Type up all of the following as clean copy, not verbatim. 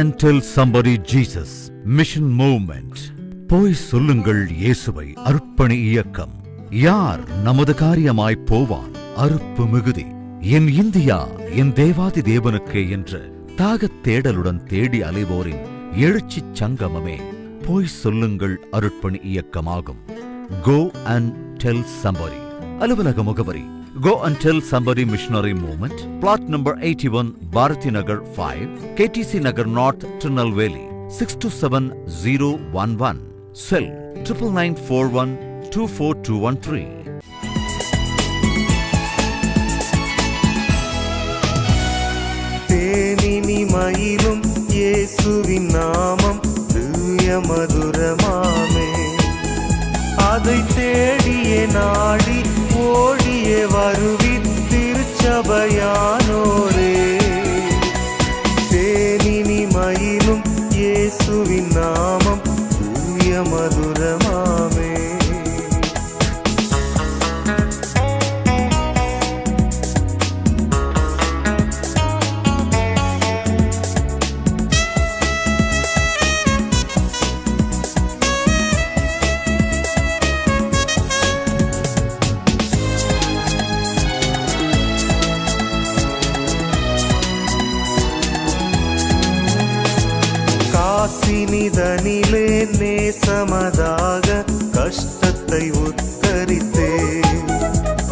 and tell somebody Jesus. Mission Movement. போய் சொல்லுங்கள் இயேசுவை. அர்ப்பணி இயக்கம். யார் நமது காரியமாய் போவான்? அறுப்பு மிகுதி. என் இந்தியா என் தேவாதி தேவனுக்கே என்று தாகத் தேடலுடன் தேடி அலைவோரின் எழுச்சிச் சங்கமமே போய் சொல்லுங்கள் அருட்பணி இயக்கமாகும். Go and tell somebody. அலுவலக முகவரி Go and Tell Somebody Missionary Movement, plot number 81, Bharati Nagar 5, KTC Nagar North, Tirunelveli, 627011. Cell 9941 24213. தேனினி மயிலும் இயேசுவின் நாமம் திவ்ய மதுரமாமே, அதை தேடியே நாடி ஓடியே வருவி திருச்சபையானோரே. தேனினி மயிலும் இயேசுவின் நாமம் திவ்ய மதுரமாமே. காசினிதனிலே நேசமதாக கஷ்டத்தை உத்தரித்தே,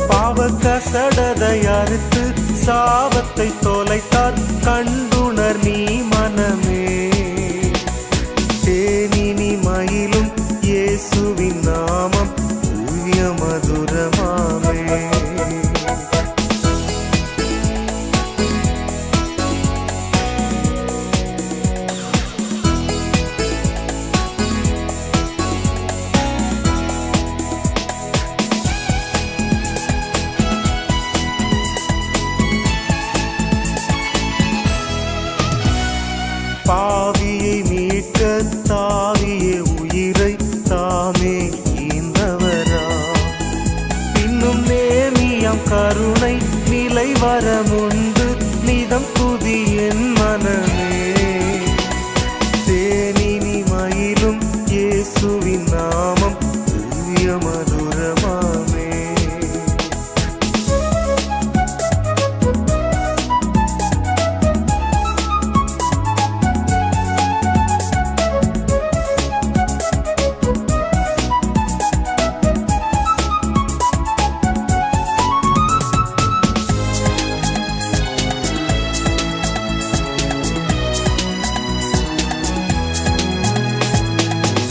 பாவ கசடதை அறுத்து சாபத்தை தொலைத்தார் கண்டுணர் நீ மனமே. தேனினி மயிலும் இயேசுவின் நாமம் திவ்ய மதுரமாமே. பாவியை மீட்க தாவிய உயிரை தாமே ஈந்தவரா, பின்னும் நேமியம் கருணை நிலை வரமுண்டு நிதம் துதி என் மனமே. தேனினி மயிலும் இயேசுவின் நாமம் திவ்ய மதுரமாமே.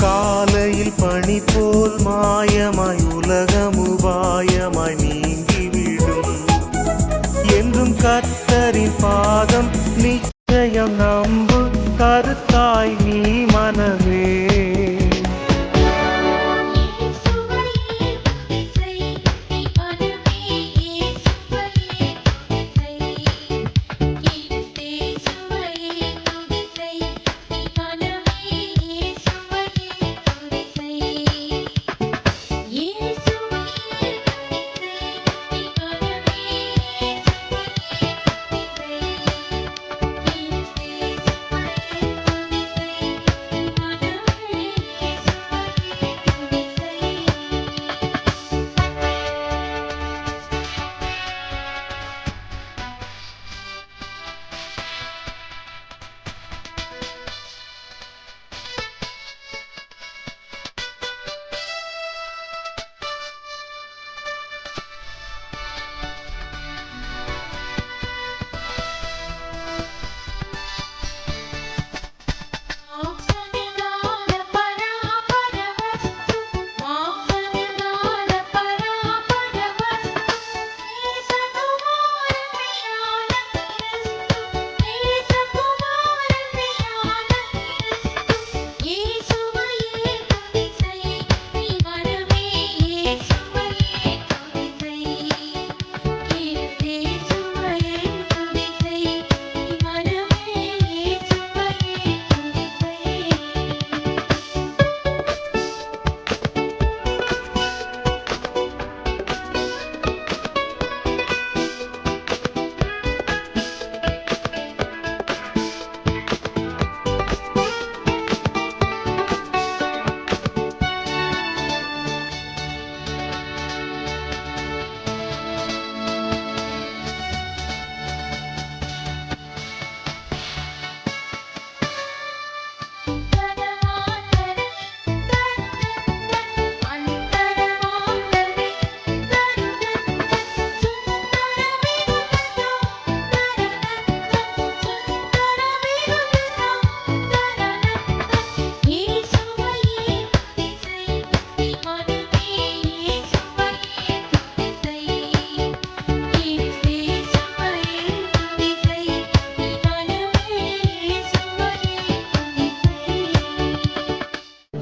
காலையில் பனி போல் மாயமாய் உலகமுபாயமாய் நீங்கிவிடும், என்றும் கர்த்தரின் பாதம் நிச்சயம் நம்பு கருத்தாய் நீ மனமே.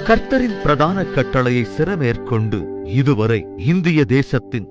கர்த்தரின் பிரதான கட்டளையை சிறமேற்கொண்டு இதுவரை இந்திய தேசத்தின்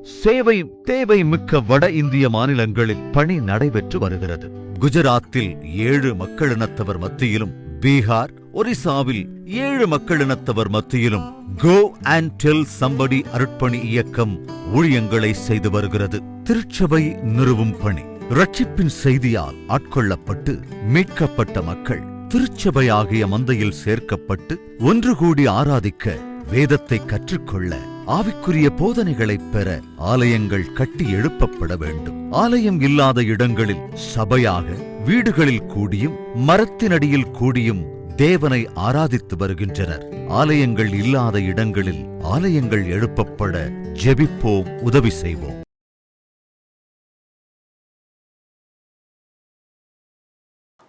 தேவை மிக்க வட இந்திய மாநிலங்களில் பணி நடைபெற்று வருகிறது. குஜராத்தில் 7 மக்களினத்தவர் மத்தியிலும், பீகார், ஒரிசாவில் 7 மக்களினத்தவர் மத்தியிலும் கோ அண்ட் டெல் சம்படி அருட்பணி இயக்கம் ஊழியங்களை செய்து வருகிறது. திருச்சபை நிறுவும் பணி. ரட்சிப்பின் செய்தியால் ஆட்கொள்ளப்பட்டு மீட்கப்பட்ட மக்கள் திருச்சபையாகிய மந்தையில் சேர்க்கப்பட்டு ஒன்று கூடி ஆராதிக்க, வேதத்தை கற்றுக்கொள்ள, ஆவிக்குரிய போதனைகளைப் பெற ஆலயங்கள் கட்டி எழுப்பப்பட வேண்டும். ஆலயம் இல்லாத இடங்களில் சபையாக வீடுகளில் கூடியும் மரத்தினடியில் கூடியும் தேவனை ஆராதித்து வருகின்றனர். ஆலயங்கள் இல்லாத இடங்களில் ஆலயங்கள் எழுப்பப்பட ஜெபிப்போம், உதவி செய்வோம்.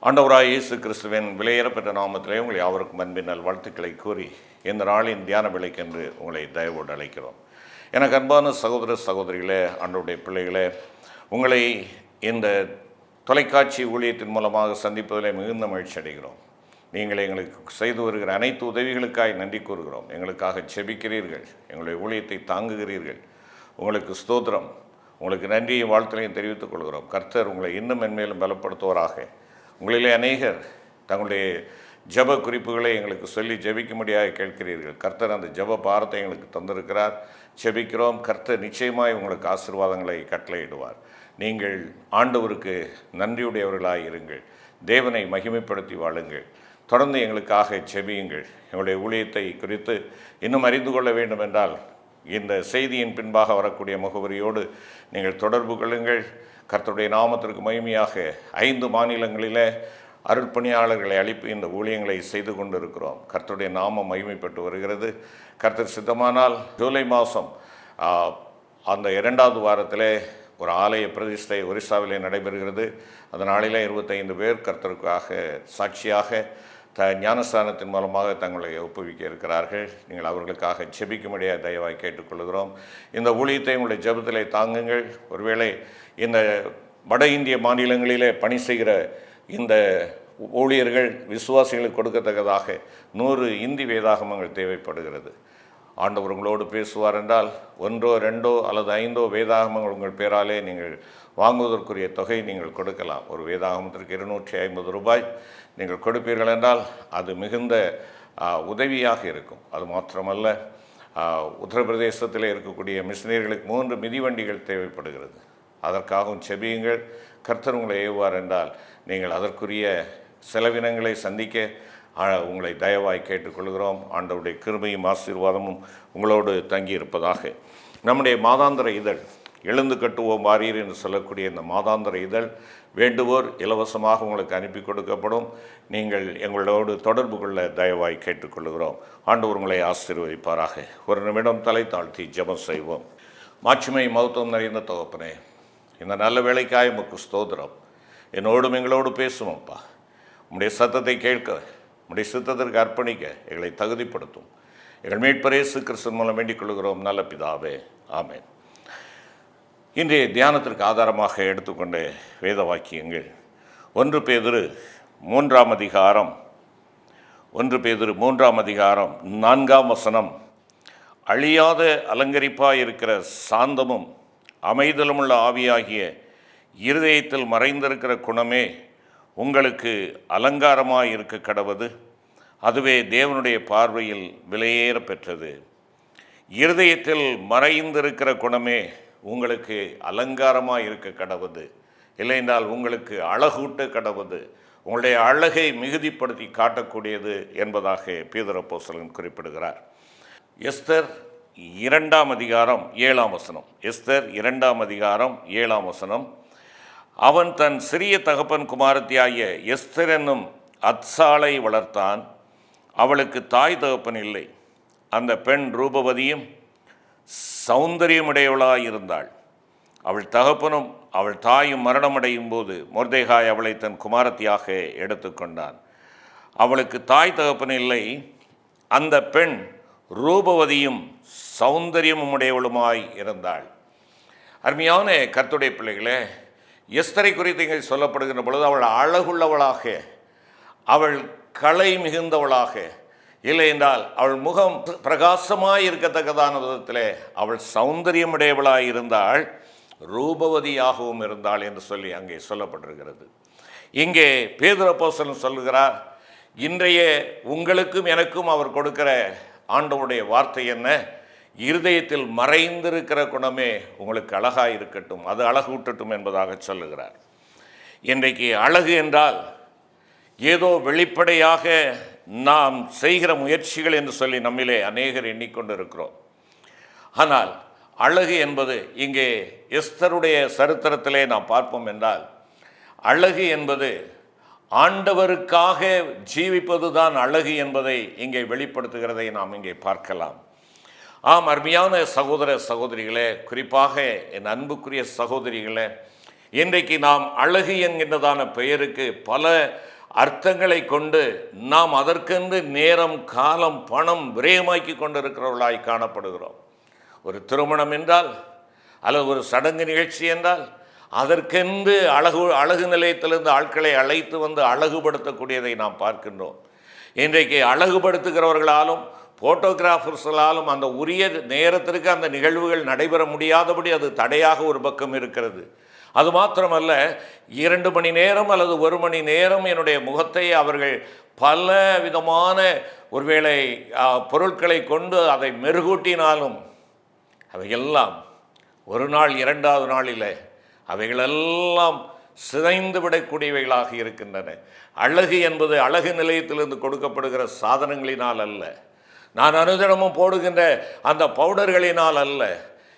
ஆண்டவராய் இயேசு கிறிஸ்துவின் விலையேறப்பெற்ற நாமத்திலே உங்களை யாவருக்கும் அன்பின் நல்வாழ்த்துக்களை கூறி இந்த நாளின் தியான விலைக்கென்று உங்களை தயவோடு அழைக்கிறோம். எனக்கு அன்பான சகோதர சகோதரிகளே, ஆண்டவருடைய பிள்ளைகளே, உங்களை இந்த தொலைக்காட்சி ஊழியத்தின் மூலமாக சந்திப்பதிலே மிகுந்த மகிழ்ச்சி அடைகிறோம். நீங்கள் எங்களுக்கு செய்து வருகிற அனைத்து உதவிகளுக்காக நன்றி கூறுகிறோம். எங்களுக்காக செபிக்கிறீர்கள், எங்களுடைய ஊழியத்தை தாங்குகிறீர்கள். உங்களுக்கு ஸ்தோத்திரம். உங்களுக்கு நன்றியும் வாழ்த்துக்களையும் தெரிவித்துக் கொள்கிறோம். கர்த்தர் உங்களை இன்னும் மென்மேலும் பலப்படுத்துவோராக. உங்களிலே அநேகர் தங்களுடைய ஜப குறிப்புகளை எங்களுக்கு சொல்லி ஜெபிக்கும்படியாக கேட்கிறீர்கள். கர்த்தர் அந்த ஜப பாரத்தை எங்களுக்கு தந்திருக்கிறார். ஜெபிக்கிறோம். கர்த்தர் நிச்சயமாய் உங்களுக்கு ஆசீர்வாதங்களை கட்டளையிடுவார். நீங்கள் ஆண்டவருக்கு நன்றியுடையவர்களாக இருங்கள். தேவனை மகிமைப்படுத்தி வாழுங்கள். தொடர்ந்து எங்களுக்காக ஜெபியுங்கள். எங்களுடைய ஊழியத்தை குறித்து இன்னும் அறிந்து கொள்ள வேண்டும் என்றால் இந்த செய்தியின் பின்பாக வரக்கூடிய முகவரியோடு நீங்கள் தொடர்பு கொள்ளுங்கள். கர்த்தருடைய நாமத்திற்கு மகிமையாக 5 மாநிலங்களிலே அருட்பணியாளர்களை அளிப்பு இந்த ஊழியங்களை செய்து கொண்டிருக்கிறோம். கர்த்தருடைய நாமம் மகிமைப்பட்டு வருகிறது. கர்த்தர் சித்தமானால் ஜூலை மாதம் அந்த 2வது வாரத்திலே ஒரு ஆலய பிரதிஷ்டை ஒரிசாவிலே நடைபெறுகிறது. அந்த நாளிலே 25 பேர் கர்த்தருக்காக சாட்சியாக ஞானஸ்தானத்தின் மூலமாக தங்களை ஒப்புவிக்க இருக்கிறார்கள். நீங்கள் அவர்களுக்காக ஜெபிக்கும்படியாக தயவாய் கேட்டுக்கொள்கிறோம். இந்த ஊழியத்தை உங்களுடைய ஜெபத்திலே தாங்குங்கள். ஒருவேளை இந்த வட இந்திய மாநிலங்களிலே பணி செய்கிற இந்த ஊழியர்கள் விசுவாசிகளுக்கு கொடுக்கத்தக்கதாக 100 இந்தி வேதாகமங்கள் தேவைப்படுகிறது. ஆண்டவர் உங்களோடு பேசுவார் என்றால் 1, 2 அல்லது 5 வேதாகமங்கள் உங்கள் பேராலே நீங்கள் வாங்குவதற்குரிய தொகை நீங்கள் கொடுக்கலாம். ஒரு வேதாகமத்திற்கு 250 ரூபாய் நீங்கள் கொடுப்பீர்கள் என்றால் அது மிகுந்த உதவியாக இருக்கும். அது மாத்திரமல்ல, உத்தரப்பிரதேசத்தில் இருக்கக்கூடிய மிஷினரிகளுக்கு 3 மிதிவண்டிகள் தேவைப்படுகிறது. அதற்காகவும் செபியுங்கள். கர்த்தர் உங்களை ஏவுவார் என்றால் நீங்கள் அதற்குரிய செலவினங்களை சந்திக்க உங்களை தயவாய் கேட்டுக்கொள்கிறோம். ஆண்டவருடைய கிருபையும் ஆசீர்வாதமும் உங்களோடு தங்கியிருப்பதாக. நம்முடைய மாதாந்திர இதழ் எழுந்து கட்டுவோம் வாரீர் என்று சொல்லக்கூடிய இந்த மாதாந்திர இதழ் வேண்டுவோர் இலவசமாக உங்களுக்கு அனுப்பி கொடுக்கப்படும். நீங்கள் எங்களோடு தொடர்பு கொள்ள தயவாய் கேட்டுக்கொள்கிறோம். ஆண்டவர் உங்களை ஆசீர்வதிப்பாராக. ஒரு நிமிடம் தலை தாழ்த்தி ஜெபம் செய்வோம். மாட்சிமை மகத்துவம் நிறைந்த தகப்பனே, இந்த நல்ல வேலைக்காய் உமக்கு ஸ்தோத்திரம். என்னோடும் எங்களோடு பேசுவோம்ப்பா. உம்முடைய சத்தத்தை கேட்க, உம்முடைய சித்தத்திற்கு அர்ப்பணிக்க எங்களை தகுதிப்படுத்தும். எங்கள் மீட்பர் இயேசு கிறிஸ்துவின் மூலம் வேண்டிக் கொள்கிறோம் நல்ல பிதாவே, ஆமென். இன்றைய தியானத்திற்கு ஆதாரமாக எடுத்துக்கொண்ட வேத வாக்கியங்கள் 1 பேதுரு 3ஆம் அதிகாரம் 4ஆம் வசனம். அழியாத அலங்கரிப்பாய் இருக்கிற சாந்தமும் அமைதலுமுள்ள ஆவியாகிய இருதயத்தில் மறைந்திருக்கிற குணமே உங்களுக்கு அலங்காரமாய் இருக்க கடவது. அதுவே தேவனுடைய பார்வையில் விலையேற பெற்றது. இருதயத்தில் மறைந்திருக்கிற குணமே உங்களுக்கு அலங்காரமாக இருக்க கடவுது. இல்லைஎன்றால் உங்களுக்கு அழகூட்ட கடவுது. உங்களுடைய அழகை மிகுதிப்படுத்தி காட்டக்கூடியது என்பதாக பேதுரு அப்போஸ்தலன் குறிப்பிடுகிறார். எஸ்தர் 2ஆம் அதிகாரம் 7ஆம் வசனம். எஸ்தர் 2ஆம் அதிகாரம் 7ஆம் வசனம். அவன் தன் சிறிய தகப்பன் குமாரத்தியாகிய எஸ்தர் என்னும் அத்சாளை வளர்த்தான். அவளுக்கு தாய் தகப்பன் இல்லை. அந்த பெண் ரூபவதியும் சௌந்தரியமுடையவளாய் இருந்தாள். அவள் தகப்பனும் அவள் தாயும் மரணமடையும் போது மொர்தெகாய் அவளை தன் குமாரத்தியாக எடுத்துக்கொண்டான். அவளுக்கு தாய் தகப்பன் இல்லை. அந்த பெண் ரூபவதியும் சௌந்தரியமும் உடையவளுமாய் இருந்தாள். அருமையான கர்த்தருடைய பிள்ளைகளே, எஸ்தரை குறித்து இங்கே சொல்லப்படுகின்ற பொழுது அவள் அழகுள்ளவளாக, அவள் கலை மிகுந்தவளாக, இல்லை என்றால் அவள் முகம் பிரகாசமாய் இருக்கத்தக்கதான விதத்திலே அவள் சௌந்தரியமுடையவளாய் இருந்தாள், ரூபவதியாகவும் இருந்தாள் என்று சொல்லி அங்கே சொல்லப்பட்டிருக்கிறது. இங்கே பேதுரு அப்போஸ்தலன் சொல்லுகிறார், இன்றைய உங்களுக்கும் எனக்கும் அவர் கொடுக்கிற ஆண்டவருடைய வார்த்தை என்ன? இருதயத்தில் மறைந்திருக்கிற குணமே உங்களுக்கு அழகாக இருக்கட்டும், அது அழகூட்டட்டும் என்பதாக சொல்லுகிறார். இன்றைக்கு அழகு என்றால் ஏதோ வெளிப்படையாக நாம் செய்கிற முயற்சிகள் என்று சொல்லி நம்மிலே அநேகர் எண்ணிக்கொண்டு இருக்கிறோம். ஆனால் அழகு என்பது இங்கே எஸ்தருடைய சரித்திரத்திலே நாம் பார்ப்போம் என்றால், அழகு என்பது ஆண்டவருக்காக ஜீவிப்பது தான் அழகு என்பதை இங்கே வெளிப்படுத்துகிறதை நாம் இங்கே பார்க்கலாம். ஆம், அருமையான சகோதர சகோதரிகளே, குறிப்பாக என் அன்புக்குரிய சகோதரிகளே, இன்றைக்கு நாம் அழகு என்கின்றதான பெயருக்கு பல அர்த்தங்களை கொண்டு நாம் அதற்கென்று நேரம், காலம், பணம் விரயமாக்கி கொண்டிருக்கிறவர்களாய் காணப்படுகிறோம். ஒரு திருமணம் என்றால் அல்லது ஒரு சடங்கு நிகழ்ச்சி என்றால் அதற்கென்று அழகு நிலையத்திலிருந்து ஆட்களை அழைத்து வந்து அழகுபடுத்தக்கூடியதை நாம் பார்க்கின்றோம். இன்றைக்கு அழகுபடுத்துகிறவர்களாலும் ஃபோட்டோகிராஃபர்ஸாலும் அந்த உரிய நேரத்திற்கு அந்த நிகழ்வுகள் நடைபெற முடியாதபடி அது தடையாக ஒரு பக்கம் இருக்கிறது. அது மாத்திரமல்ல, 2 மணி நேரம் அல்லது 1 மணி நேரம் என்னுடைய முகத்தை அவர்கள் பல விதமான ஒருவேளை பொருட்களை கொண்டு அதை மெருகூட்டினாலும் அவையெல்லாம் ஒரு நாள் 2வது நாளில் அவைகளெல்லாம் சிதைந்து விடக்கூடியவைகளாக இருக்கின்றன. அழகு என்பது அழகு நிலையத்திலிருந்து கொடுக்கப்படுகிற சாதனங்களினால் அல்ல, நான் அனுதினமும் போடுகின்ற அந்த பவுடர்களினால் அல்ல,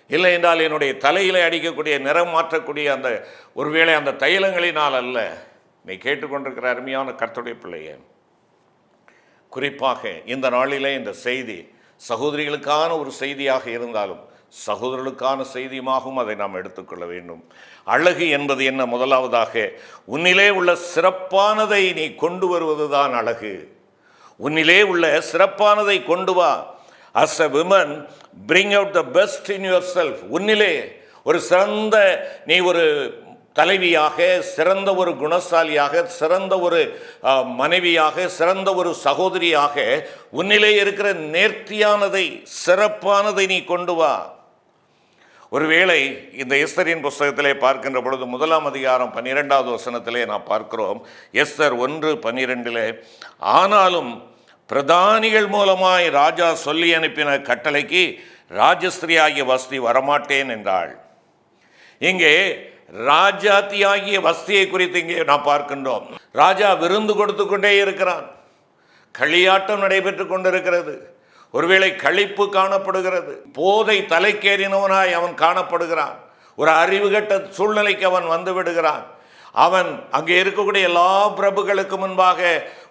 இல்லை என்றால் என்னுடைய தலையில் அடிக்கக்கூடிய நிறம் மாற்றக்கூடிய அந்த ஒருவேளை அந்த தைலங்களினால் அல்ல. நீ கேட்டுக்கொண்டிருக்கிற அருமையான கர்த்தருடைய பிள்ளையே, குறிப்பாக இந்த நாளிலே இந்த செய்தி சகோதரிகளுக்கான ஒரு செய்தியாக இருந்தாலும் சகோதரர்களுக்கான செய்தியுமாகவும் அதை நாம் எடுத்துக்கொள்ள வேண்டும். அழகு என்பது என்ன? முதலாவதாக, உன்னிலே உள்ள சிறப்பானதை நீ கொண்டு வருவதுதான் அழகு. உன்னிலே உள்ள சிறப்பானதை கொண்டு வா. As a woman, bring out the best in yourself. உன்னிலே ஒரு சிறந்த, நீ ஒரு தலைவியாக, சிறந்த ஒரு குணசாலியாக, சிறந்த ஒரு மனைவியாக, சிறந்த ஒரு சகோதரியாக உன்னிலே இருக்கிற நேர்த்தியானதை, சிறப்பானதை நீ கொண்டு வா. ஒருவேளை இந்த எஸ்தரின் புஸ்தகத்திலே பார்க்கின்ற பொழுது 1ஆம் அதிகாரம் 12வது வசனத்திலே நாம் பார்க்கிறோம். எஸ்தர் 1:12, ஆனாலும் பிரதானிகள் மூலமாய் ராஜா சொல்லி அனுப்பின கட்டளைக்கு ராஜஸ்திரியாகிய வஸ்தி வரமாட்டேன் என்றாள். இங்கே ராஜாத்தியாகிய வஸ்தியை குறித்து இங்கே நாம் பார்க்கின்றோம். ராஜா விருந்து கொடுத்து கொண்டே இருக்கிறான், களியாட்டம் நடைபெற்று கொண்டிருக்கிறது, ஒருவேளை களிப்பு காணப்படுகிறது, போதை தலைக்கேறினவனாய் அவன் காணப்படுகிறான், ஒரு அறிவுகட்ட சூழ்நிலைக்கு அவன் வந்து விடுகிறான். அவன் அங்கே இருக்கக்கூடிய எல்லா பிரபுக்களுக்கு முன்பாக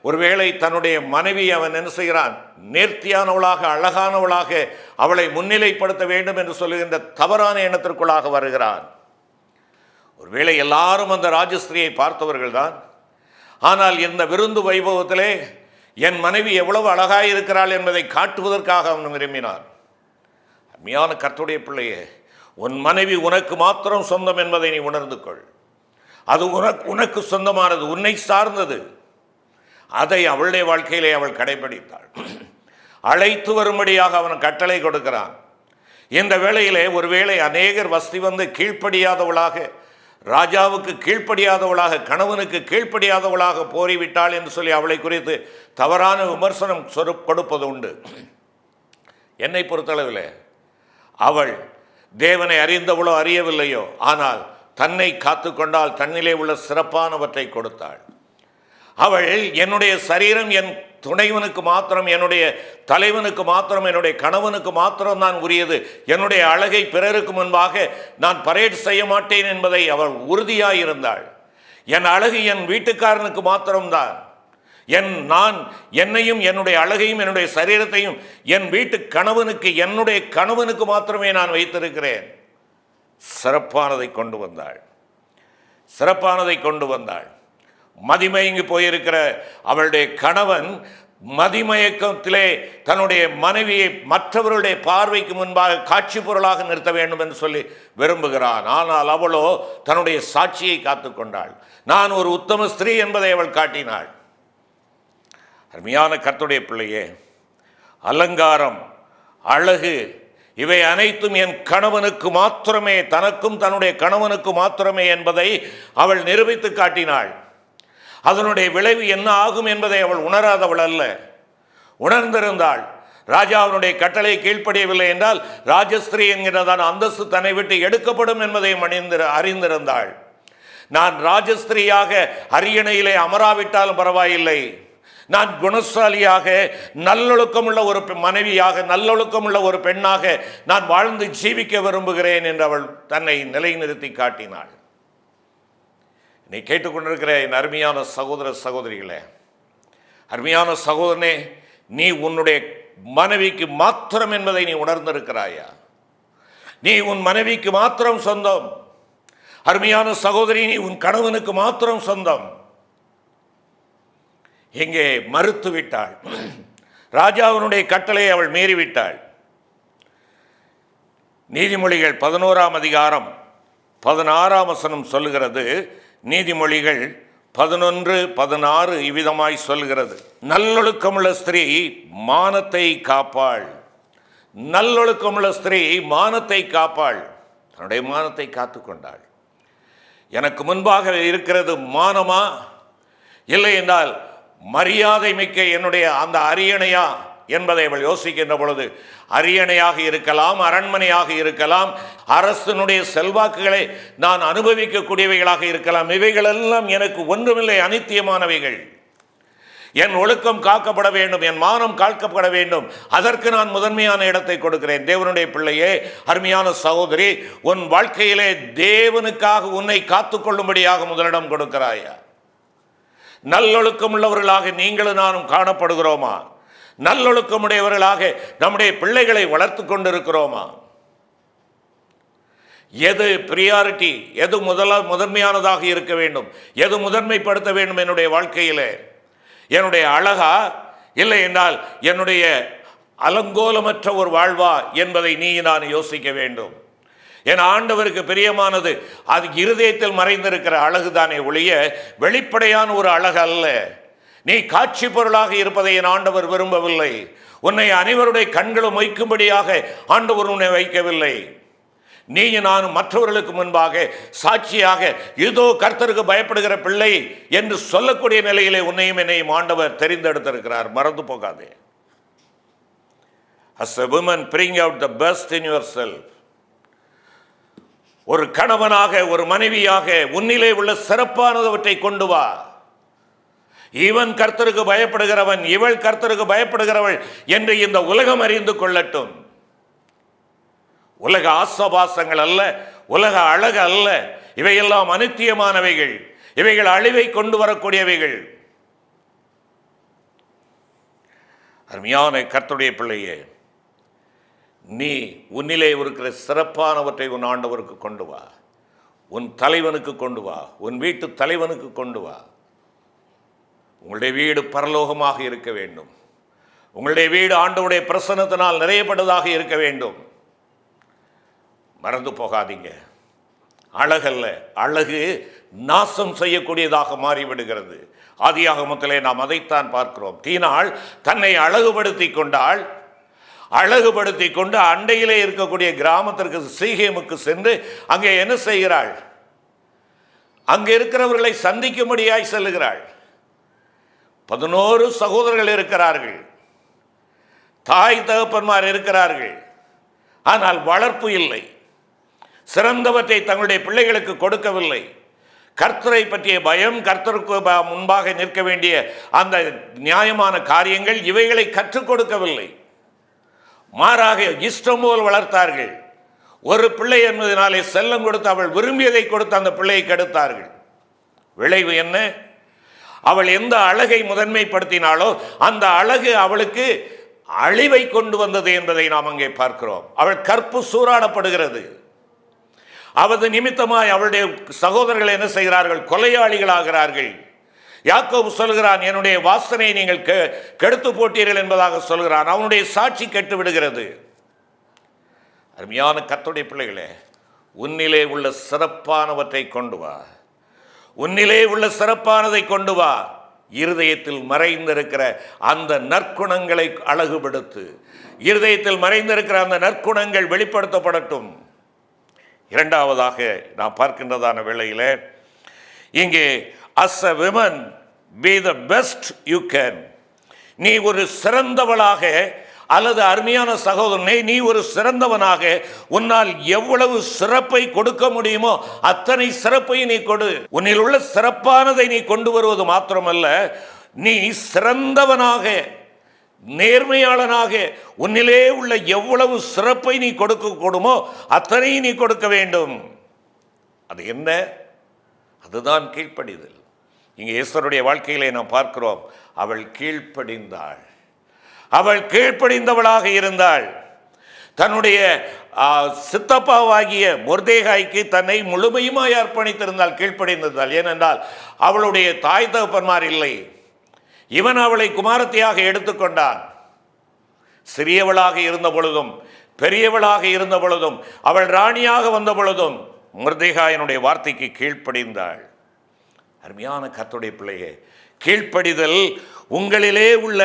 ஒருவேளை தன்னுடைய மனைவி அவன் என்ன செய்கிறான்? நேர்த்தியானவளாக, அழகானவளாக அவளை முன்னிலைப்படுத்த வேண்டும் என்று சொல்லுகின்ற தவறான எண்ணத்திற்குள்ளாக வருகிறான். ஒருவேளை எல்லாரும் அந்த ராஜஸ்திரியை பார்த்தவர்கள் தான். ஆனால் இந்த விருந்து வைபவத்திலே என் மனைவி எவ்வளவு அழகாய் இருக்கிறாள் என்பதை காட்டுவதற்காக அவன் விரும்பினான். அருமையான கர்த்தருடைய பிள்ளையே, உன் மனைவி உனக்கு மாத்திரம் சொந்தம் என்பதை நீ உணர்ந்து கொள். அது உனக்கு சொந்தமானது, உன்னை சார்ந்தது. அதை அவளுடைய வாழ்க்கையிலே அவள் கடைபிடித்தாள். அழைத்து வரும்படியாக அவன் கட்டளை கொடுக்கிறான். இந்த வேளையிலே ஒருவேளை அநேகர் வஸ்தி வந்து கீழ்ப்படியாதவளாக, ராஜாவுக்கு கீழ்ப்படியாதவளாக, கணவனுக்கு கீழ்ப்படியாதவளாக போரிவிட்டாள் என்று சொல்லி அவளை குறித்து தவறான விமர்சனம் கொடுப்பது உண்டு. என்னை பொறுத்தளவில் அவள் தேவனை அறிந்தவளோ அறியவில்லையோ, ஆனால் தன்னை காத்து கொண்டால் தன்னிலே உள்ள சிறப்பானவற்றை கொடுத்தாள். அவள் என்னுடைய சரீரம் என் துணைவனுக்கு மாத்திரம், என்னுடைய தலைவனுக்கு மாத்திரம், என்னுடைய கணவனுக்கு மாத்திரம் தான் உரியது, என்னுடைய அழகை பிறருக்கு முன்பாக நான் பரேட் செய்ய மாட்டேன் என்பதை அவள் உறுதியாயிருந்தாள். என் அழகு என் வீட்டுக்காரனுக்கு மாத்திரம்தான், என்னையும் என்னுடைய அழகையும் என்னுடைய சரீரத்தையும் என் வீட்டு கணவனுக்கு, என்னுடைய கணவனுக்கு மாத்திரமே நான் வைத்திருக்கிறேன். சிறப்பானதை கொண்டு வந்தாள், சிறப்பானதை கொண்டு வந்தாள். மதிமயங்கி போயிருக்கிற அவளுடைய கணவன் மதிமயக்கத்திலே தன்னுடைய மனைவியை மற்றவர்களுடைய பார்வைக்கு முன்பாக காட்சி பொருளாக நிறுத்த வேண்டும் என்று சொல்லி விரும்புகிறான். ஆனால் அவளோ தன்னுடைய சாட்சியை காத்து கொண்டாள். நான் ஒரு உத்தம ஸ்திரீ என்பதை அவள் காட்டினாள். அருமையான கர்த்தருடைய பிள்ளையே, அலங்காரம், அழகு, இவை அனைத்தும் என் கணவனுக்கு மாத்திரமே, தனக்கும் தன்னுடைய கணவனுக்கு மாத்திரமே என்பதை அவள் நிரூபித்து காட்டினாள். அதனுடைய விளைவு என்ன ஆகும் என்பதை அவள் உணராதவள் அல்ல, உணர்ந்திருந்தாள். ராஜாவினுடைய கட்டளை கீழ்ப்படியவில்லை என்றால் ராஜஸ்திரீ என்கிறதான அந்தஸ்து தன்னை விட்டு எடுக்கப்படும் என்பதையும் அறிந்திருந்தாள். நான் ராஜஸ்திரியாக அரியணையிலே அமராவிட்டாலும் பரவாயில்லை, நான் குணசாலியாக நல்லொழுக்கமுள்ள ஒரு மனைவியாக, நல்லொழுக்கமுள்ள ஒரு பெண்ணாக நான் வாழ்ந்து ஜீவிக்க விரும்புகிறேன் என்று அவள் தன்னை நிலைநிறுத்தி காட்டினாள். நீ கேட்டுக்கொண்டிருக்கிற என் அருமையான சகோதர சகோதரிகளே, அருமையான சகோதரனே, நீ உன்னுடைய மனைவிக்கு மாத்திரம் என்பதை நீ உணர்ந்திருக்கிறாயா? நீ உன் மனைவிக்கு மாத்திரம் சொந்தம். அருமையான சகோதரி, நீ உன் கணவனுக்கு மாத்திரம் சொந்தம். எங்கே மறுத்து விட்டாள். ராஜாவினுடைய கட்டளையை அவள் மீறிவிட்டாள். நீதிமொழிகள் 11ஆம் அதிகாரம் 16ஆம் வசனம் சொல்லுகிறது. நீதிமொழிகள் 11:16 இவ்விதமாய் சொல்கிறது. நல்லொழுக்கமுள்ள ஸ்திரீ மானத்தை காப்பாள். நல்லொழுக்கமுள்ள ஸ்திரீ மானத்தை காப்பாள். தன்னுடைய மானத்தை காத்து கொண்டாள். எனக்கு முன்பாக இருக்கிறது மானமா, இல்லை என்றால் மரியாதை மிக்க என்னுடைய அந்த அரியணையா என்பதை அவள் யோசிக்கின்ற பொழுது, அரியணையாக இருக்கலாம், அரண்மனையாக இருக்கலாம், அரசனுடைய செல்வாக்குகளை நான் அனுபவிக்கக்கூடியவைகளாக இருக்கலாம், இவைகளெல்லாம் எனக்கு ஒன்றுமில்லை, அனித்தியமானவைகள். என் ஒழுக்கம் காக்கப்பட வேண்டும், என் மானம் காக்கப்பட வேண்டும், அதற்கு நான் முதன்மையான இடத்தை கொடுக்கிறேன். தேவனுடைய பிள்ளையே, அருமையான சகோதரி, உன் வாழ்க்கையிலே தேவனுக்காக உன்னை காத்துக்கொள்ளும்படியாக முதலிடம் கொடுக்கிறாயா? நல்லொழுக்கம் உள்ளவர்களாக நீங்களும் நானும் காணப்படுகிறோமா? நல்லொழுக்கமுடையவர்களாக நம்முடைய பிள்ளைகளை வளர்த்து கொண்டிருக்கிறோமா? எது பிரியாரிட்டி, எது முதன்மையானதாக இருக்க வேண்டும், எது முதன்மைப்படுத்த வேண்டும் என்னுடைய வாழ்க்கையிலே? என்னுடைய அழகா, இல்லை என்றால் என்னுடைய அலங்கோலமற்ற ஒரு வாழ்வா என்பதை நீ நான் யோசிக்க வேண்டும். என் ஆண்டவருக்கு பிரியமானது அது இருதயத்தில் மறைந்திருக்கிற அழகுதானே ஒழிய வெளிப்படையான ஒரு அழகு அல்ல. நீ காட்சி பொருளாக இருப்பதை என் ஆண்டவர் விரும்பவில்லை. உன்னை அனைவருடைய கண்களும் வைக்கும்படியாக ஆண்டவர் உன்னை வைக்கவில்லை. நீ நானும் மற்றவர்களுக்கு முன்பாக சாட்சியாக இதோ கர்த்தருக்கு பயப்படுகிற பிள்ளை என்று சொல்லக்கூடிய நிலையிலே உன்னையும் என்னையும் ஆண்டவர் தெரிந்தெடுத்திருக்கிறார். மறந்து போகாதே. As a woman, bring out the best in yourself. ஒரு கணவனாக, ஒரு மனைவியாக உன்னிலே உள்ள சிறப்பானவற்றை கொண்டு வா. இவன் கர்த்தருக்கு பயப்படுகிறவன், இவள் கர்த்தருக்கு பயப்படுகிறவள் என்று இந்த உலகம் அறிந்து கொள்ளட்டும். உலக ஆசபாசங்கள் அல்ல, உலக அழகு அல்ல, இவையெல்லாம் அனித்தியமானவைகள், இவைகள் அழிவை கொண்டு வரக்கூடியவைகள். அருமையான கர்த்தருடைய பிள்ளையே, நீ உன்னிலே இருக்கிற சிறப்பானவற்றை உன் ஆண்டவருக்கு கொண்டு வா. உன் தலைவனுக்கு கொண்டு வா, உன் வீட்டு தலைவனுக்கு கொண்டு வா. உங்களுடைய வீடு பரலோகமாக இருக்க வேண்டும். உங்களுடைய வீடு ஆண்டவருடைய பிரசன்னத்தினால் நிறையப்பட்டதாக இருக்க வேண்டும். மறந்து போகாதீங்க. அழகல்ல, அழகு நாசம் செய்யக்கூடியதாக மாறிவிடுகிறது. ஆதியாகமத்திலே நாம் அதைத்தான் பார்க்கிறோம். தீனாள் தன்னை அழகுபடுத்தி கொண்டாள். அழகுபடுத்தி கொண்டு அண்டையிலே இருக்கக்கூடிய கிராமத்திற்கு சீகேமுக்கு சென்று அங்கே என்ன செய்கிறாள்? அங்கே இருக்கிறவர்களை சந்திக்கும்படியாய் செல்லுகிறாள். 11 சகோதரர்கள் இருக்கிறார்கள், தாய் தகப்பன்மார் இருக்கிறார்கள். ஆனால் வளர்ப்பு இல்லை. சிறந்தவற்றை தங்களுடைய பிள்ளைகளுக்கு கொடுக்கவில்லை. கர்த்தரை பற்றிய பயம், கர்த்தருக்கு முன்பாக நிற்க வேண்டிய அந்த நியாயமான காரியங்கள், இவைகளை கற்றுக் கொடுக்கவில்லை. மாறாக இஷ்டம் போல் வளர்த்தார்கள். ஒரு பிள்ளை என்பதனாலே செல்லம் கொடுத்து அவள் விரும்பியதை கொடுத்து அந்த பிள்ளையை கெடுத்தார்கள். விளைவு என்ன? அவள் எந்த அழகை முதன்மைப்படுத்தினாலோ அந்த அழகு அவளுக்கு அழிவை கொண்டு வந்தது என்பதை நாம் அங்கே பார்க்கிறோம். அவள் கற்பு சூறாடப்படுகிறது. அவரது நிமித்தமாய் அவளுடைய சகோதரர்கள் என்ன செய்கிறார்கள்? கொலையாளிகளாகிறார்கள். யாக்கோபு சொல்கிறான், என்னுடைய வாசனை நீங்கள் கெடுத்து போட்டீர்கள் என்பதாக சொல்கிறான். அவனுடைய சாட்சி கெட்டு விடுகிறது. அருமையான கர்த்தருடைய பிள்ளைகளே, உன்னிலே உள்ள சிறப்பானவற்றை கொண்டு வா. உன்னிலே உள்ள சிறப்பானதை கொண்டு வா. இருதயத்தில் மறைந்திருக்கிற அந்த நற்குணங்களை அழகுபடுத்து. இருதயத்தில் மறைந்திருக்கிற அந்த நற்குணங்கள் வெளிப்படுத்தப்படட்டும். இரண்டாவதாக நாம் பார்க்கின்றதான வேளையில் இங்கே as a woman be the best you can. நீ ஒரு சிறந்தவளாக, அல்லது அருமையான சகோதரனே, நீ ஒரு சிறந்தவனாக உன்னால் எவ்வளவு சிறப்பை கொடுக்க முடியுமோ அத்தனை சிறப்பை நீ கொடு. உன்னில் உள்ள சிறப்பானதை நீ கொண்டு வருவது மாத்திரமல்ல, நீ சிறந்தவனாக, நேர்மையாளனாக உன்னிலே உள்ள எவ்வளவு சிறப்பை நீ கொடுக்க கூடுமோ அத்தனை நீ கொடுக்க வேண்டும். அது என்ன? அதுதான் கீழ்ப்படிதல். இங்கே ஈஸ்வருடைய வாழ்க்கையிலே நாம் பார்க்கிறோம், அவள் கீழ்ப்படிந்தாள். அவள் கீழ்ப்படிந்தவளாக இருந்தாள். தன்னுடைய சித்தப்பாவாகிய மொர்தேகாய்க்கு தன்னை முழுமையுமாய் அர்ப்பணித்திருந்தாள், கீழ்ப்படிந்திருந்தாள். ஏனென்றால் அவளுடைய தாய் தகப்பன்மார் இல்லை. இவன் அவளை குமாரத்தியாக எடுத்துக்கொண்டான். சிறியவளாக இருந்த பொழுதும் பெரியவளாக இருந்த பொழுதும் அவள் ராணியாக வந்த பொழுதும் மொர்தேகாயினுடைய வார்த்தைக்கு கீழ்ப்படிந்தாள். அருமையான கர்த்தருடைய பிள்ளையே, கீழ்ப்படிதல் உங்களிலே உள்ள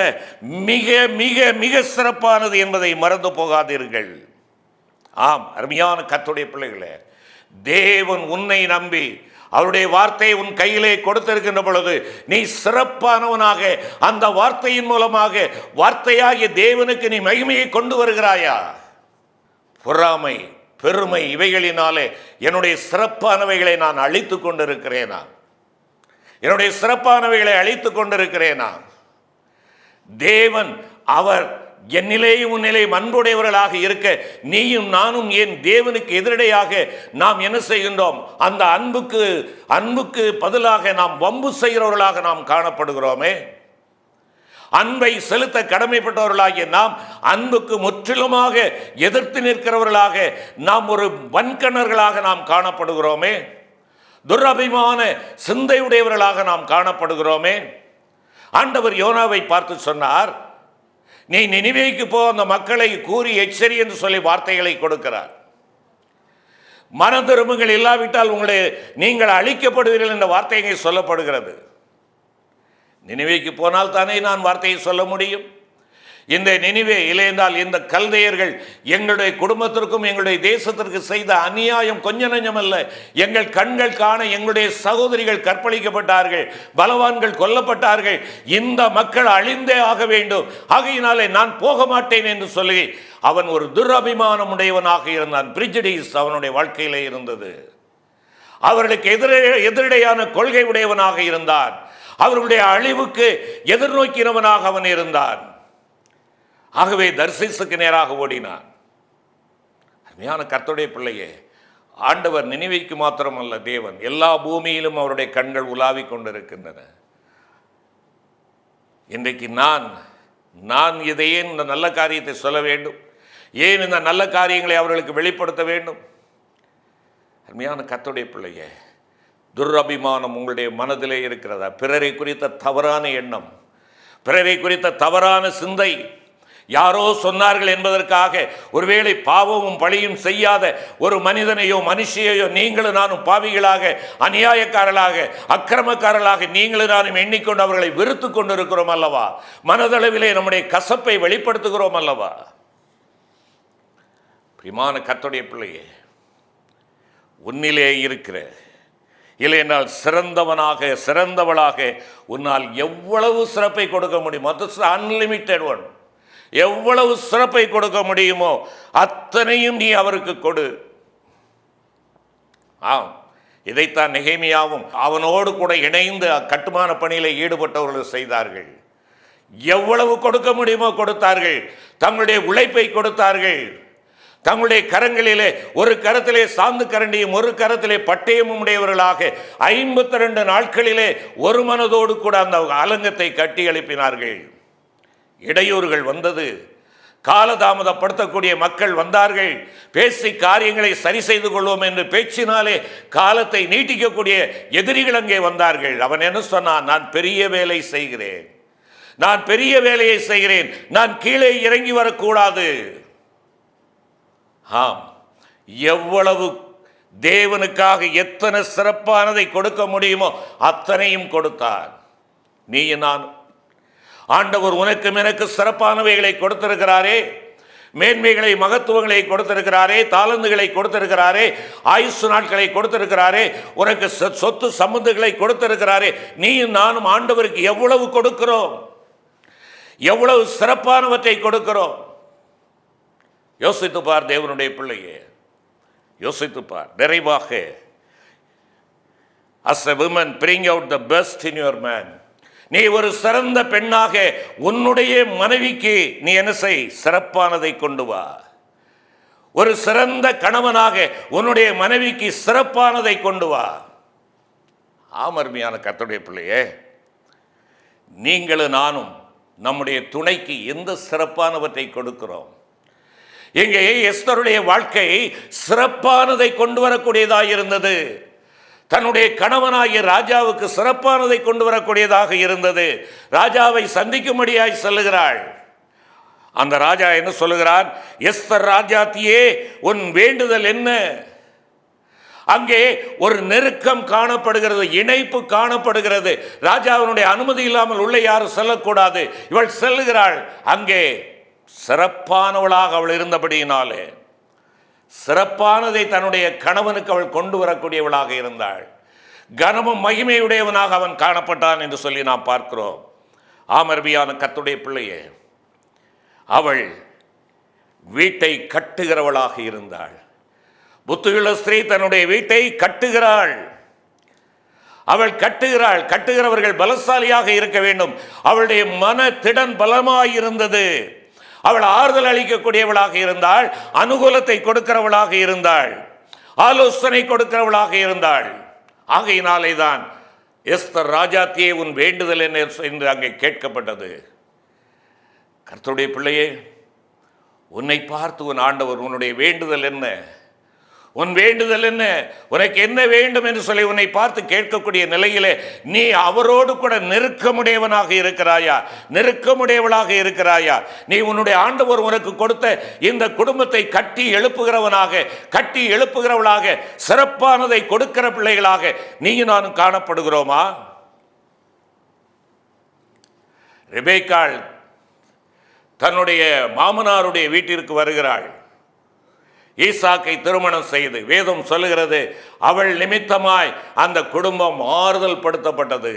மிக மிக மிக சிறப்பானது என்பதை மறந்து போகாதீர்கள். ஆம், அருமையான கர்த்தருடைய பிள்ளைகளே, தேவன் உன்னை நம்பி அவருடைய வார்த்தையை உன் கையிலே கொடுத்திருக்கின்ற பொழுது நீ சிறப்பானவனாக அந்த வார்த்தையின் மூலமாக வார்த்தையாகிய தேவனுக்கு நீ மகிமையை கொண்டு வருகிறாயா? பொறாமை, பெருமை இவைகளினாலே என்னுடைய சிறப்பானவைகளை நான் அழித்து கொண்டிருக்கிறேனா? என்னுடைய சிறப்பானவைகளை அழித்து கொண்டிருக்கிறேனா? தேவன் அவர் என்னிலேயும் உன்னிலேயும் அன்புடையவர்களாக இருக்க நீயும் நானும் ஏன் தேவனுக்கு எதிரடையாக நாம் என்ன செய்கின்றோம்? அந்த அன்புக்கு பதிலாக நாம் வம்பு செய்கிறவர்களாக நாம் காணப்படுகிறோமே. அன்பை செலுத்த கடமைப்பட்டவர்களாகிய நாம் அன்புக்கு முற்றிலுமாக எதிர்த்து நிற்கிறவர்களாக நாம் ஒரு வன்கணர்களாக நாம் காணப்படுகிறோமே. துரபிமான சிந்தையுடையவர்களாக நாம் காணப்படுகிறோமே. ஆண்டவர் யோனாவை பார்த்து சொன்னார், நீ நினிவேக்கு போ, அந்த மக்களை கூறி எச்சரி என்று சொல்லி வார்த்தைகளை கொடுக்கிறார். மன திரும்புங்கள், இல்லாவிட்டால் நீங்கள் அழிக்கப்படுவீர்கள் என்ற வார்த்தையை சொல்லப்படுகிறது. நினிவேக்கு போனால் தானே நான் வார்த்தையை சொல்ல முடியும். இந்த நினிவே இல்லையென்றால் இந்த கல்தையர்கள் எங்களுடைய குடும்பத்திற்கும் எங்களுடைய தேசத்திற்கு செய்த அநியாயம் கொஞ்ச நஞ்சமல்ல. எங்கள் கண்கள் காண எங்களுடைய சகோதரிகள் கற்பழிக்கப்பட்டார்கள், பலவான்கள் கொல்லப்பட்டார்கள். இந்த மக்கள் அழிந்தே ஆக வேண்டும், ஆகையினாலே நான் போக மாட்டேன் என்று சொல்லி அவன் ஒரு துரபிமானம் உடையவனாக இருந்தான். பிரிஜிடிஸ் அவனுடைய வாழ்க்கையிலே இருந்தது. அவர்களுக்கு எதிரடையான கொள்கை உடையவனாக இருந்தான். அவர்களுடைய அழிவுக்கு எதிர்நோக்கினவனாக அவன் இருந்தான். ஆகவே தர்சீசுக்கு நேராக ஓடினான். அருமையான கர்த்தருடைய பிள்ளையே, ஆண்டவர் நினிவேக்கு மாத்திரமல்ல, தேவன் எல்லா பூமியிலும் அவருடைய கண்கள் உலாவிக் கொண்டிருக்கின்றன. இன்றைக்கு நான் இதையே இந்த நல்ல காரியத்தை சொல்ல வேண்டும், ஏன் இந்த நல்ல காரியங்களை அவர்களுக்கு வெளிப்படுத்த வேண்டும்? அருமையான கர்த்தருடைய பிள்ளையே, துரபிமானம் உங்களுடைய மனதிலே இருக்கிறதா? பிறரை குறித்த தவறான எண்ணம், பிறரை குறித்த தவறான சிந்தை, யாரோ சொன்னார்கள் என்பதற்காக ஒருவேளை பாவமும் பழியும் செய்யாத ஒரு மனிதனையோ மனுஷியையோ நீங்களும் நானும் பாவிகளாக, அநியாயக்காரர்களாக, அக்கிரமக்காரர்களாக நீங்களும் நானும் எண்ணிக்கொண்டு அவர்களை வெறுத்து கொண்டு இருக்கிறோம் அல்லவா? மனதளவிலே நம்முடைய கசப்பை வெளிப்படுத்துகிறோம் அல்லவா? பிரியமான கர்த்தருடைய பிள்ளையே, உன்னிலே இருக்கிற இல்லையென்றால் சிறந்தவளாக உன்னால் எவ்வளவு சிறப்பை கொடுக்க முடியும், அன்லிமிட்டெட் ஒன், எவ்வளவு சிறப்பை கொடுக்க முடியுமோ அத்தனையும் நீ அவருக்கு கொடு. ஆம், இதைத்தான் நெகேமியாவும் அவனோடு கூட இணைந்து கட்டுமான பணியில் ஈடுபட்டவர்கள் செய்தார்கள். எவ்வளவு கொடுக்க முடியுமோ கொடுத்தார்கள். தங்களுடைய உழைப்பை கொடுத்தார்கள். தங்களுடைய கரங்களிலே ஒரு கரத்திலே சாந்து கரண்டியும் ஒரு கரத்திலே பட்டயமும் உடையவர்களாக 52 நாட்களிலே ஒரு மனதோடு கூட அந்த அலங்கத்தை கட்டி எழுப்பினார்கள். இடையூறுகள் வந்தது, காலதாமதப்படுத்தக்கூடிய மக்கள் வந்தார்கள். பேசி காரியங்களை சரி செய்து கொள்வோம் என்று பேச்சினாலே காலத்தை நீட்டிக்கக்கூடிய எதிரிகள் அங்கே வந்தார்கள். அவன் என்ன சொன்னான்? நான் பெரிய வேலை செய்கிறேன், நான் பெரிய வேலையை செய்கிறேன், நான் கீழே இறங்கி வரக்கூடாது. ஆம், எவ்வளவு தேவனுக்காக எத்தனை சிறப்பானதை கொடுக்க முடியுமோ அத்தனையும் கொடுத்தான். நீ நான். ஆண்டவர் உனக்கும் எனக்கு சிறப்பானவைகளை கொடுத்திருக்கிறாரே, மேன்மைகளை மகத்துவங்களை கொடுத்திருக்கிறாரே, தாளந்துகளை கொடுத்திருக்கிறாரே, ஆயுசு நாட்களை கொடுத்திருக்கிறாரே, உனக்கு சொத்து சம்பந்தங்களை கொடுத்திருக்கிறாரே. நீயும் நானும் ஆண்டவருக்கு எவ்வளவு கொடுக்கிறோம், எவ்வளவு சிறப்பானவற்றை கொடுக்கிறோம். யோசித்துப்பார் தேவனுடைய பிள்ளையே, யோசித்துப்பார். நிறைவாக, as a woman bring out the best in your man. நீ ஒரு சிறந்த பெண்ணாக உன்னுடைய மனைவிக்கு நீ என்ன செய்? சிறப்பானதை கொண்டு வா. ஒரு சிறந்த கணவனாக உன்னுடைய மனைவிக்கு சிறப்பானதை கொண்டு வா. ஆமர்மையான கர்த்தருடைய பிள்ளையே, நீங்களும் நானும் நம்முடைய துணைக்கு எந்த சிறப்பானவற்றை கொடுக்கிறோம்? இங்கே எஸ்தருடைய வாழ்க்கை சிறப்பானதை கொண்டு வரக்கூடியதாக இருந்தது. தன்னுடைய கணவனாகிய ராஜாவுக்கு சிறப்பானதை கொண்டு வரக்கூடியதாக இருந்தது. ராஜாவை சந்திக்கும்படியாய் செல்லுகிறாள். அந்த ராஜா என்ன சொல்லுகிறான்? எஸ்தர் ராஜாத்தியே, உன் வேண்டுதல் என்ன? அங்கே ஒரு நெருக்கம் காணப்படுகிறது, இணைப்பு காணப்படுகிறது. ராஜாவினுடைய அனுமதி இல்லாமல் உள்ளே யாரும் செல்லக்கூடாது. இவள் செல்லுகிறாள். அங்கே சிறப்பானவளாக அவள் இருந்தபடியினாலே சிறப்பானதை தன்னுடைய கணவனுக்கு அவள் கொண்டு வரக்கூடியவளாக இருந்தாள். கனமும் மகிமையுடையவனாக அவன் காணப்பட்டான் என்று சொல்லி நாம் பார்க்கிறோம். ஆமர்வியான கர்த்தருடைய பிள்ளையே, அவள் வீட்டை கட்டுகிறவளாக இருந்தாள். புத்தியுள்ள ஸ்திரீ தன்னுடைய வீட்டை கட்டுகிறாள். அவள் கட்டுகிறாள். கட்டுகிறவர்கள் பலசாலியாக இருக்க வேண்டும். அவளுடைய மன திடன் பலமாயிருந்தது. அவள் ஆறுதல் அளிக்கக்கூடியவளாக இருந்தாள், அனுகூலத்தை கொடுக்கிறவளாக இருந்தாள், ஆலோசனை கொடுக்கிறவளாக இருந்தாள். ஆகையினாலே தான் எஸ்தர் ராஜாத்தியே, உன் வேண்டுதல் என்ன என்று அங்கே கேட்கப்பட்டது. கர்த்தருடைய பிள்ளையே, உன்னை பார்த்து உன் ஆண்டவர் உன்னுடைய வேண்டுதல் என்ன, உன் வேண்டுதல் என்ன, உனக்கு என்ன வேண்டும் என்று சொல்லி உன்னை பார்த்து கேட்கக்கூடிய நிலையிலே நீ அவரோடு கூட நெருக்கமுடையவனாக இருக்கிறாயா, நெருக்கமுடையவளாக இருக்கிறாயா? நீ உன்னுடைய ஆண்டவர் உனக்கு கொடுத்த இந்த குடும்பத்தை கட்டி எழுப்புகிறவளாக சிறப்பானதை கொடுக்கிற பிள்ளைகளாக நீயும் நானும் காணப்படுகிறோமா? ரெபேக்காள் தன்னுடைய மாமனாருடைய வீட்டிற்கு வருகிறாள். ஈசாக்கை திருமணம் செய்து வேதம் சொல்லுகிறது, அவள் நிமித்தமாய் அந்த குடும்பம் ஆறுதல் படுத்தப்பட்டது.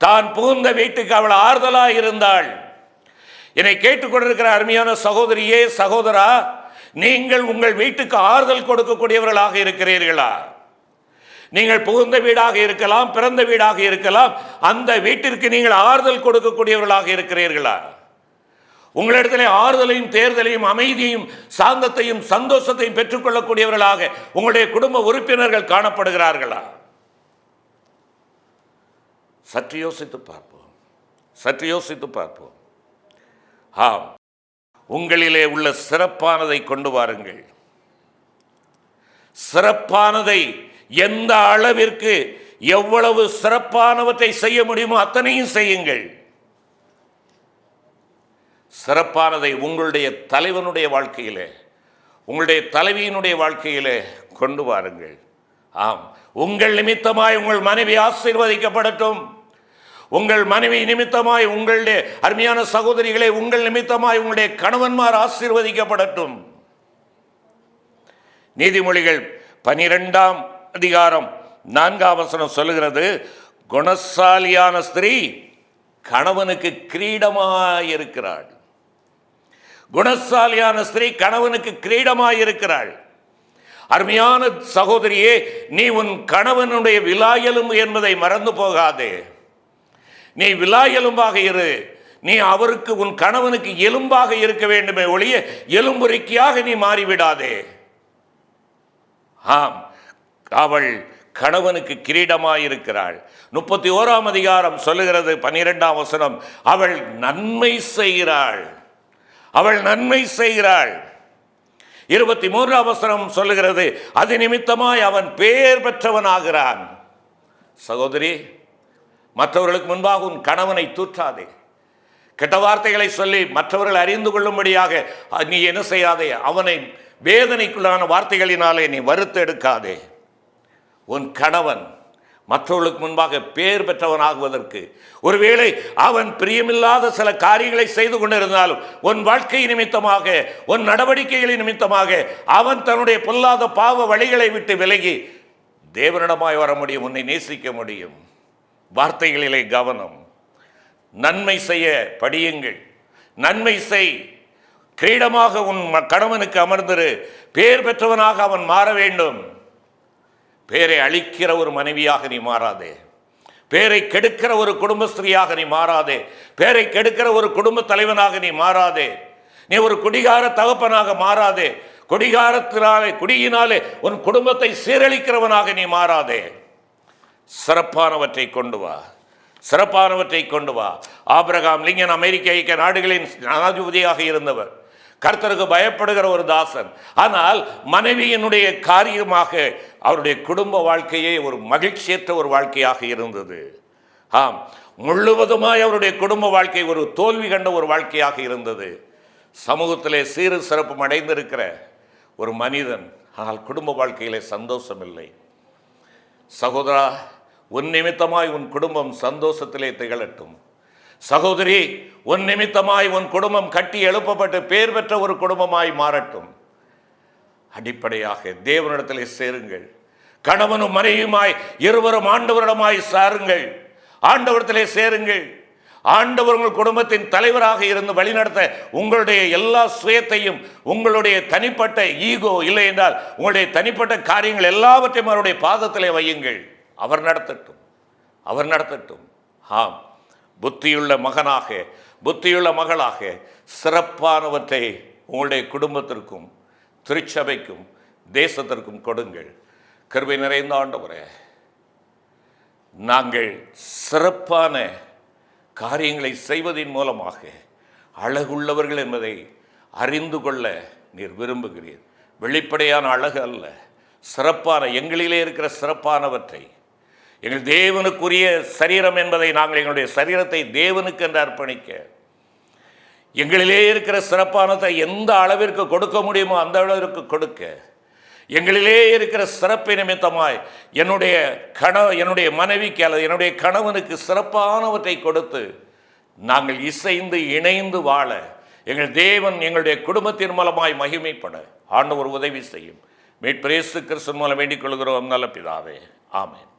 தான் புகுந்த வீட்டுக்கு அவள் ஆறுதலாய் இருந்தாள். என்னை கேட்டுக்கொண்டிருக்கிற அருமையான சகோதரியே, சகோதரா, நீங்கள் உங்கள் வீட்டுக்கு ஆறுதல் கொடுக்கக்கூடியவர்களாக இருக்கிறீர்களா? நீங்கள் புகுந்த வீடாக இருக்கலாம், பிறந்த வீடாக இருக்கலாம், அந்த வீட்டிற்கு நீங்கள் ஆறுதல் கொடுக்கக்கூடியவர்களாக இருக்கிறீர்களா? உங்களிடத்திலே ஆறுதலையும் தேர்தலையும் அமைதியையும் சாந்தத்தையும் சந்தோஷத்தையும் பெற்றுக்கொள்ளக்கூடியவர்களாக உங்களுடைய குடும்ப உறுப்பினர்கள் காணப்படுகிறார்களா? சற்று யோசித்து பார்ப்போம், சற்று யோசித்து பார்ப்போம். ஆம், உங்களிலே உள்ள சிறப்பானதை கொண்டு வாருங்கள். சிறப்பானதை எந்த அளவிற்கு எவ்வளவு சிறப்பானவற்றை செய்ய முடியுமோ அத்தனையும் செய்யுங்கள். சிறப்பானதை உங்களுடைய தலைவனுடைய வாழ்க்கையிலே, உங்களுடைய தலைவியினுடைய வாழ்க்கையிலே கொண்டு வாருங்கள். ஆம், உங்கள் நிமித்தமாய் உங்கள் மனைவி ஆசீர்வதிக்கப்படட்டும். உங்கள் மனைவி நிமித்தமாய் உங்களுடைய அருமையான சகோதரிகளே, உங்கள் நிமித்தமாய் உங்களுடைய கணவன்மார் ஆசீர்வதிக்கப்படட்டும். நீதிமொழிகள் 12ஆம் அதிகாரம் 4ஆம் வசனம் சொல்லுகிறது, குணசாலியான ஸ்திரீ கணவனுக்கு கிரீடமாயிருக்கிறாள். குணசாலியான ஸ்திரீ கணவனுக்கு கிரீடமாயிருக்கிறாள். அருமையான சகோதரியே, நீ உன் கணவனுடைய விலாயெலும்பு என்பதை மறந்து போகாதே. நீ விலாயெலும்பாக இரு. நீ அவருக்கு, உன் கணவனுக்கு எலும்பாக இருக்க வேண்டுமே ஒழிய எலும்புரிக்கியாக நீ மாறிவிடாதே. ஆம், அவள் கணவனுக்கு கிரீடமாயிருக்கிறாள். 31ஆம் அதிகாரம் சொல்லுகிறது, 12ஆம் வசனம், அவள் நன்மை செய்கிறாள். அவள் நன்மை செய்கிறாள். 23ஆம் வசனம் சொல்லுகிறது, அது நிமித்தமாய் அவன் பேர் பெற்றவனாகிறான். சகோதரி, மற்றவர்களுக்கு முன்பாக உன் கணவனை தூற்றாதே. கெட்ட வார்த்தைகளை சொல்லி மற்றவர்கள் அறிந்து கொள்ளும்படியாக நீ என்ன செய்யாதே. அவனை வேதனைக்குள்ளான வார்த்தைகளினாலே நீ வறுத்து எடுக்காதே. உன் கணவன் மற்றவர்களுக்கு முன்பாக பேர் பெற்றவனாகுவதற்கு, ஒருவேளை அவன் பிரியமில்லாத சில காரியங்களை செய்து கொண்டிருந்தாலும் உன் வாழ்க்கை நிமித்தமாக, உன் நடவடிக்கைகளின் நிமித்தமாக அவன் தன்னுடைய பொல்லாத பாவ வழிகளை விட்டு விலகி தேவனிடமாய் வர முடியும், உன்னை நேசிக்க முடியும். வார்த்தைகளிலே கவனம். நன்மை செய்ய படியுங்கள், நன்மை செய். கிரீடமாக உன் கணவனுக்கு அமர்ந்திரு. பேர் பெற்றவனாக அவன் மாற வேண்டும். பேரை அழிக்கிற ஒரு மனைவியாக நீ மாறாதே. பேரை கெடுக்கிற ஒரு குடும்பஸ்திரியாக நீ மாறாதே. பேரை கெடுக்கிற ஒரு குடும்ப தலைவனாக நீ மாறாதே. நீ ஒரு குடிகார தகப்பனாக மாறாதே. குடியினாலே உன் குடும்பத்தை சீரழிக்கிறவனாக நீ மாறாதே. சிறப்பானவற்றை கொண்டு வா, சிறப்பானவற்றை கொண்டு வா. ஆபிரகாம் லிங்கன் அமெரிக்க ஐக்கிய நாடுகளின் ஜனாதிபதியாக இருந்தவர், கர்த்தருக்கு பயப்படுகிற ஒரு தாசன். ஆனால் மனைவியினுடைய காரியமாக அவருடைய குடும்ப வாழ்க்கையே ஒரு மகிழ்ச்சியற்ற ஒரு வாழ்க்கையாக இருந்தது. ஆம், முழுவதுமாய் அவருடைய குடும்ப வாழ்க்கை ஒரு தோல்வி கண்ட ஒரு வாழ்க்கையாக இருந்தது. சமூகத்திலே சீரு சிறப்பும் அடைந்திருக்கிற ஒரு மனிதன், ஆனால் குடும்ப வாழ்க்கையிலே சந்தோஷம் இல்லை. சகோதரா, உன் நிமித்தமாய் உன் குடும்பம் சந்தோஷத்திலே திகழட்டும். சகோதரி, உன் நிமித்தமாய் உன் குடும்பம் கட்டி எழுப்பப்பட்டு பேர் பெற்ற ஒரு குடும்பமாய் மாறட்டும். அடிப்படையாக தேவனிடத்திலே சேருங்கள். கணவனும் மனைவியுமாய் இருவரும் ஆண்டவரிடமாய் சாருங்கள். ஆண்டவரிடத்திலே சேருங்கள். ஆண்டவர் உங்கள் குடும்பத்தின் தலைவராக இருந்து வழிநடத்த உங்களுடைய எல்லா சுயத்தையும், உங்களுடைய தனிப்பட்ட ஈகோ இல்லை என்றால் உங்களுடைய தனிப்பட்ட காரியங்கள் எல்லாவற்றையும் அவருடைய பாதத்திலே வையுங்கள். அவர் நடத்தட்டும், அவர் நடத்தட்டும். ஆம், புத்தியுள்ள மகனாக, புத்தியுள்ள மகளாக சிறப்பானவற்றை உங்களுடைய குடும்பத்திற்கும் திருச்சபைக்கும் தேசத்திற்கும் கொடுங்கள். கிருபை நிறைந்த ஆண்டவரே, நாங்கள் சிறப்பான காரியங்களை செய்வதன் மூலமாக அழகுள்ளவர்கள் என்பதை அறிந்து கொள்ள நீர் விரும்புகிறீர். வெளிப்படையான அழகு அல்ல, சிறப்பான எங்களிலே இருக்கிற சிறப்பானவற்றை, எங்கள் தேவனுக்குரிய சரீரம் என்பதை நாங்கள் எங்களுடைய சரீரத்தை தேவனுக்கு என்று அர்ப்பணிக்க, எங்களிலே இருக்கிற சிறப்பானதை எந்த அளவிற்கு கொடுக்க முடியுமோ அந்த அளவிற்கு கொடுக்க, எங்களிலே இருக்கிற சிறப்பை நிமித்தமாய் என்னுடைய மனைவிக்கு அல்லது என்னுடைய கணவனுக்கு சிறப்பானவற்றை கொடுத்து நாங்கள் இசைந்து இணைந்து வாழ எங்கள் தேவன் எங்களுடைய குடும்பத்தின் மூலமாய் மகிமைப்பட ஆண்டவர் உதவி செய்யும். மீட்பர் இயேசு கிறிஸ்து மூலம் வேண்டிக் கொள்கிறோம் நல்ல பிதாவே, ஆமென்.